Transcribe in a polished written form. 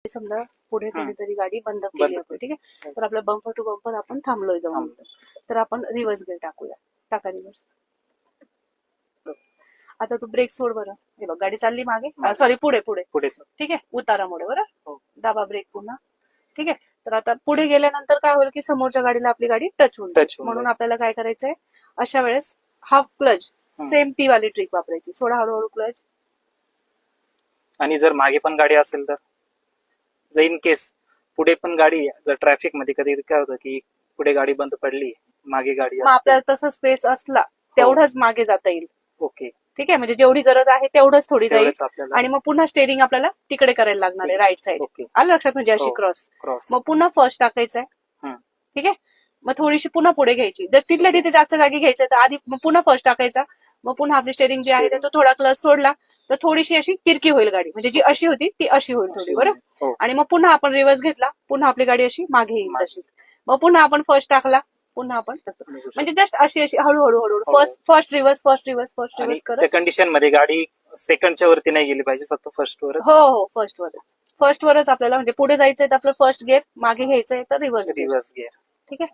समजा पुढे कोणीतरी गाडी बंद केली आपण, ठीक आहे, तर आपल्या बंपर टू बंपर आपण थांबलोय जाऊन, तर आपण रिव्हर्स गिअर टाकूया. टाका रिव्हर्स. आता तू ब्रेक सोड बरं. हे बघ गाडी चालली मागे, सॉरी पुढे पुढे पुढे ठीक आहे, उतारामुळे बरं. हो. दाबा ब्रेक पुन्हा. ठीक आहे, तर आता पुढे गेल्यानंतर काय होईल की समोरच्या गाडीला आपली गाडी टच होऊन जाईल. म्हणून आपल्याला काय करायचंय, अशा वेळेस हाफ क्लच, सेम ती वाली ट्रिक वापरायची. सोडा हळूहळू क्लच. आणि जर मागे पण गाडी असेल तर इन केस पुढे पण गाडी, जर ट्रॅफिक मध्ये कधी काय होतं की पुढे गाडी बंद पडली, मागे गाडी मग आपल्याला तसं स्पेस असला तेवढंच मागे जाता येईल. ओके, ठीक आहे, म्हणजे जेवढी गरज आहे तेवढंच थोडी जाईल. तेवढंच आपल्याला. आणि मग पुन्हा स्टेरिंग आपल्याला तिकडे करायला लागणार आहे, राईट साइड. ओके, आलं लक्षात, म्हणजे अशी क्रॉस. मग पुन्हा फर्स्ट टाकायचंय. ठीक आहे, मग थोडीशी पुन्हा पुढे घ्यायची. जर तिथल्या तिथे जास्त जागी घ्यायचं तर आधी मग पुन्हा फर्स्ट टाकायचा. मग पुन्हा आपली स्टेरिंग जी आहे तो थोडा क्लच सोडला तर थोडीशी अशी तिरकी होईल गाडी, म्हणजे जी अशी होती ती अशी होईल थोडी, बरं. आणि मग पुन्हा आपण रिव्हर्स घेतला, पुन्हा आपली गाडी अशी मागे येईल तशीच. मग पुन्हा आपण फर्स्ट टाकला, पुन्हा आपण म्हणजे जस्ट अशी अशी हळूहळू हळूहळू first reverse first reverse first reverse करत. त्या कंडिशन मध्ये गाडी सेकंडच्या वरती नाही गेली पाहिजे, फक्त फर्स्ट वर. हो हो, फर्स्ट वरच आपल्याला, म्हणजे पुढे जायचंय तर आपलं फर्स्ट गिअर, मागे घ्यायचंय तर रिव्हर्स गिअर. ठीक आहे.